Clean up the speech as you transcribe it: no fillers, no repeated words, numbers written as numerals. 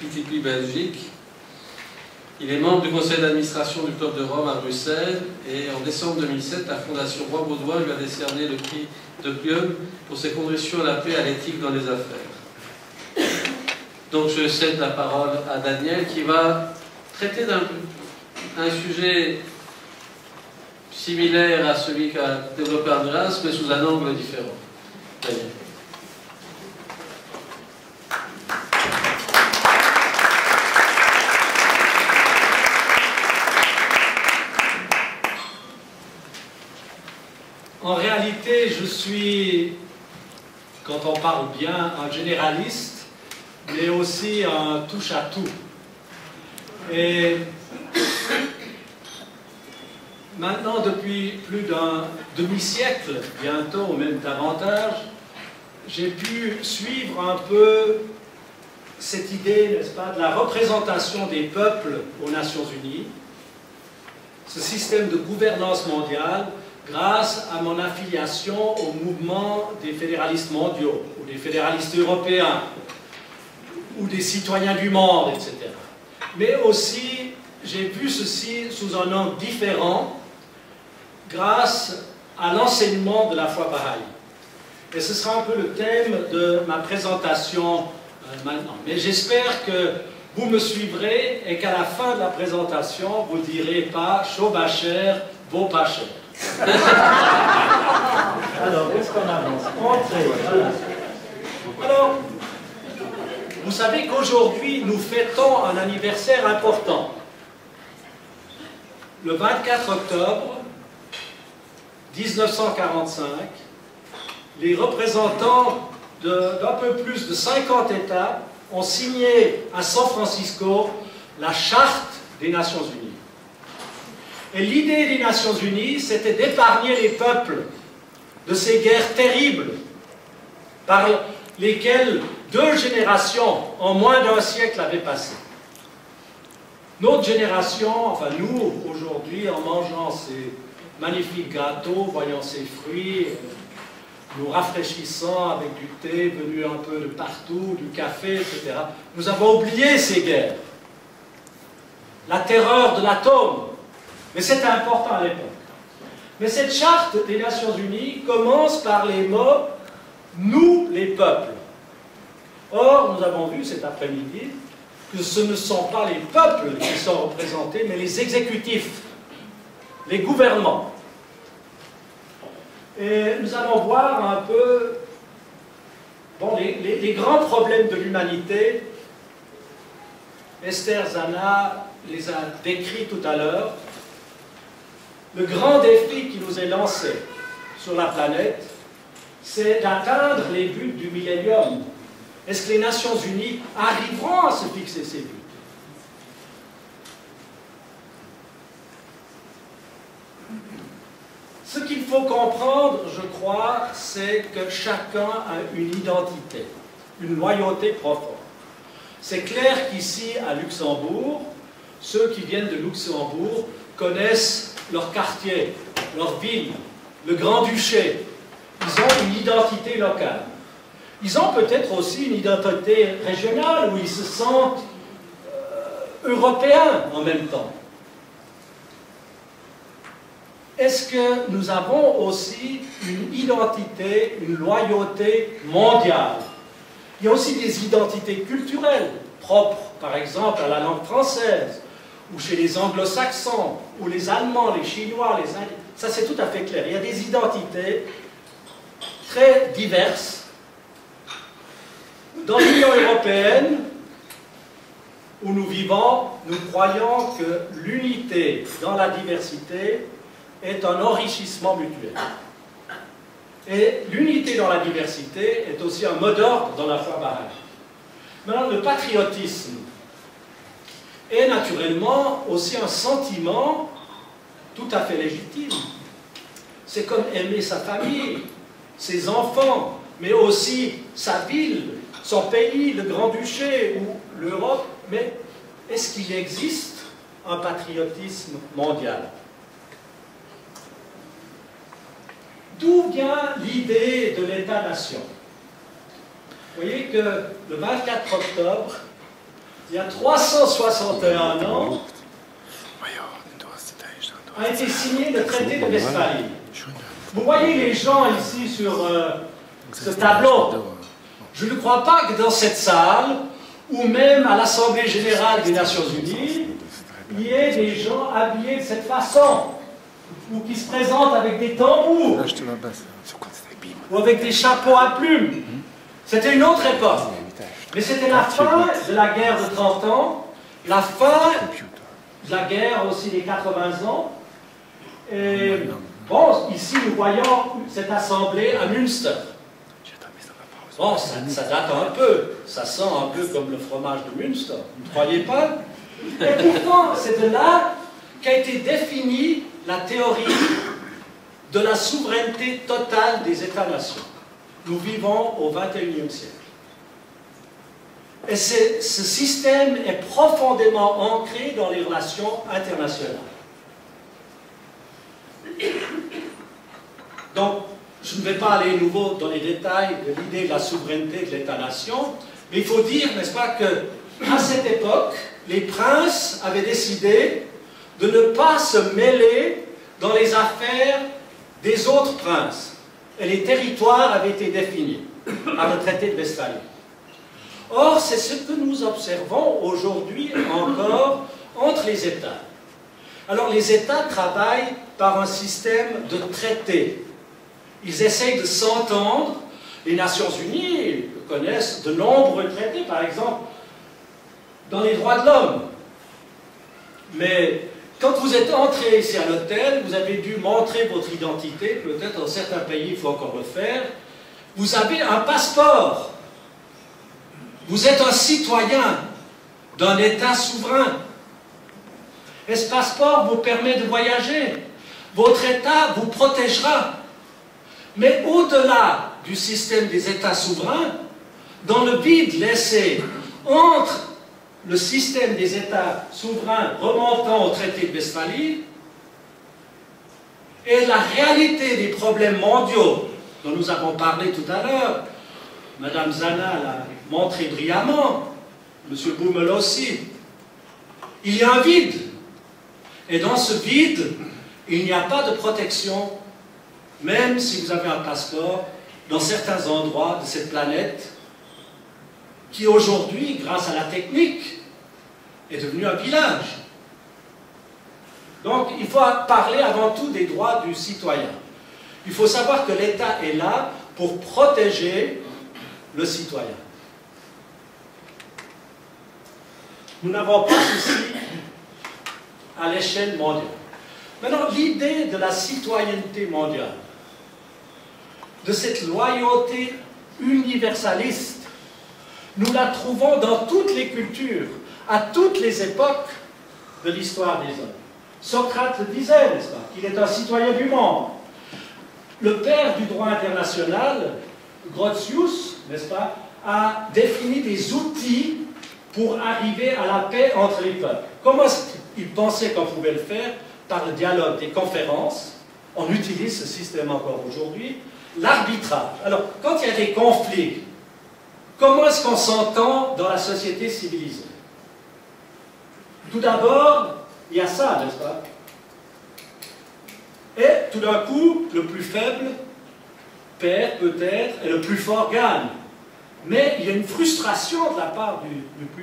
PTP Belgique. Il est membre du conseil d'administration du Club de Rome à Bruxelles et en décembre 2007, la Fondation Roi Baudouin lui a décerné le prix de Plium pour ses contributions à la paix et à l'éthique dans les affaires. Donc je cède la parole à Daniel qui va traiter d'un sujet similaire à celui qu'a développé Andreas, mais sous un angle différent. Daniel. En réalité, je suis, quand on parle bien, un généraliste, mais aussi un touche-à-tout. Et maintenant, depuis plus d'un demi-siècle, bientôt, ou même davantage, j'ai pu suivre un peu cette idée, n'est-ce pas, de la représentation des peuples aux Nations Unies, ce système de gouvernance mondiale, grâce à mon affiliation au mouvement des fédéralistes mondiaux, ou des fédéralistes européens, ou des citoyens du monde, etc. Mais aussi, j'ai vu ceci sous un angle différent, grâce à l'enseignement de la foi bahá'í. Et ce sera un peu le thème de ma présentation maintenant. Mais j'espère que vous me suivrez et qu'à la fin de la présentation, vous ne direz pas « chaud pas cher, beau pas cher ». Alors, est-ce qu'on avance? Entrez, voilà. Alors, vous savez qu'aujourd'hui, nous fêtons un anniversaire important. Le 24 octobre 1945, les représentants d'un peu plus de 50 États ont signé à San Francisco la Charte des Nations Unies. Et l'idée des Nations Unies, c'était d'épargner les peuples de ces guerres terribles par lesquelles 2 générations en moins d'1 siècle avaient passé. Notre génération, enfin nous, aujourd'hui, en mangeant ces magnifiques gâteaux, voyant ces fruits, nous rafraîchissant avec du thé venu un peu de partout, du café, etc., nous avons oublié ces guerres. La terreur de l'atome. Mais c'est important à l'époque. Mais cette charte des Nations Unies commence par les mots « nous les peuples ». Or, nous avons vu cet après-midi que ce ne sont pas les peuples qui sont représentés, mais les exécutifs, les gouvernements. Et nous allons voir un peu bon, les grands problèmes de l'humanité. Esther Zana les a décrits tout à l'heure. Le grand défi qui nous est lancé sur la planète, c'est d'atteindre les buts du millénium. Est-ce que les Nations Unies arriveront à se fixer ces buts? Ce qu'il faut comprendre, je crois, c'est que chacun a une identité, une loyauté profonde. C'est clair qu'ici, à Luxembourg, ceux qui viennent de Luxembourg connaissent leur quartier, leur ville, le Grand-Duché. Ils ont une identité locale. Ils ont peut-être aussi une identité régionale où ils se sentent européens en même temps. Est-ce que nous avons aussi une identité, une loyauté mondiale? Il y a aussi des identités culturelles propres, par exemple, à la langue française, ou chez les anglo-saxons, ou les Allemands, les Chinois, les Indiens. Ça, c'est tout à fait clair. Il y a des identités très diverses. Dans l'Union européenne, où nous vivons, nous croyons que l'unité dans la diversité est un enrichissement mutuel. Et l'unité dans la diversité est aussi un mot d'ordre dans la foi bahá'í. Maintenant, le patriotisme est naturellement aussi un sentiment tout à fait légitime. C'est comme aimer sa famille, ses enfants, mais aussi sa ville, son pays, le Grand-Duché ou l'Europe. Mais est-ce qu'il existe un patriotisme mondial? D'où vient l'idée de l'État-nation? Vous voyez que le 24 octobre, il y a 361 ans, a été signé le traité de Westphalie. Vous voyez les gens ici sur ce tableau. Je ne crois pas que dans cette salle, ou même à l'Assemblée Générale des Nations Unies, il y ait des gens habillés de cette façon, ou qui se présentent avec des tambours, ou avec des chapeaux à plumes. C'était une autre époque. Mais c'était la fin de la guerre de 30 ans, la fin de la guerre aussi des 80 ans. Et bon, ici nous voyons cette assemblée à Münster. Bon, ça date un peu, ça sent un peu comme le fromage de Münster, vous ne croyez pas? Et pourtant, c'est de là qu'a été définie la théorie de la souveraineté totale des États-nations. Nous vivons au XXIe siècle. Et ce système est profondément ancré dans les relations internationales. Donc, je ne vais pas aller nouveau dans les détails de l'idée de la souveraineté de l'État-nation, mais il faut dire, n'est-ce pas, qu'à cette époque, les princes avaient décidé de ne pas se mêler dans les affaires des autres princes. Et les territoires avaient été définis par le traité de Westphalie. Or, c'est ce que nous observons aujourd'hui encore entre les États. Alors, les États travaillent par un système de traités. Ils essayent de s'entendre. Les Nations Unies connaissent de nombreux traités, par exemple, dans les droits de l'homme. Mais quand vous êtes entré ici à l'hôtel, vous avez dû montrer votre identité, peut-être dans certains pays il faut encore le faire. Vous avez un passeport. Vous êtes un citoyen d'un État souverain. Et ce passeport vous permet de voyager. Votre État vous protégera. Mais au-delà du système des États souverains, dans le vide laissé entre le système des États souverains remontant au traité de Westphalie et la réalité des problèmes mondiaux dont nous avons parlé tout à l'heure, Madame Zana l'a montré brillamment, M. Boumel aussi, il y a un vide. Et dans ce vide, il n'y a pas de protection, même si vous avez un passeport, dans certains endroits de cette planète, qui aujourd'hui, grâce à la technique, est devenu un village. Donc, il faut parler avant tout des droits du citoyen. Il faut savoir que l'État est là pour protéger le citoyen. Nous n'avons pas ceci à l'échelle mondiale. Maintenant, l'idée de la citoyenneté mondiale, de cette loyauté universaliste, nous la trouvons dans toutes les cultures, à toutes les époques de l'histoire des hommes. Socrate le disait, n'est-ce pas, qu'il est un citoyen du monde. Le père du droit international, Grotius, n'est-ce pas, a défini des outils pour arriver à la paix entre les peuples. Comment est-ce qu'il pensait qu'on pouvait le faire? Par le dialogue, des conférences. On utilise ce système encore aujourd'hui. L'arbitrage. Alors, quand il y a des conflits, comment est-ce qu'on s'entend dans la société civilisée? Tout d'abord, il y a ça, n'est-ce pas? Et tout d'un coup, le plus faible perd peut-être, et le plus fort gagne. Mais il y a une frustration de la part du plus fort.